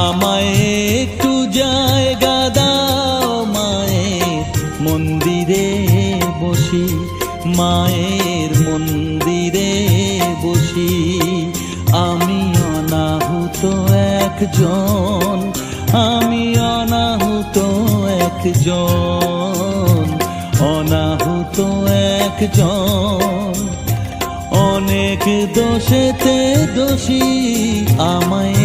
আমায় একটু জায়গা দাও মায়ের মন্দিরে বসি, মায়ের মন্দিরে বসি। আমি অনাহুত একজন, আমি অনাহুত একজন, অনাহুত একজন। অনেক দোষেতে দোষী আমায়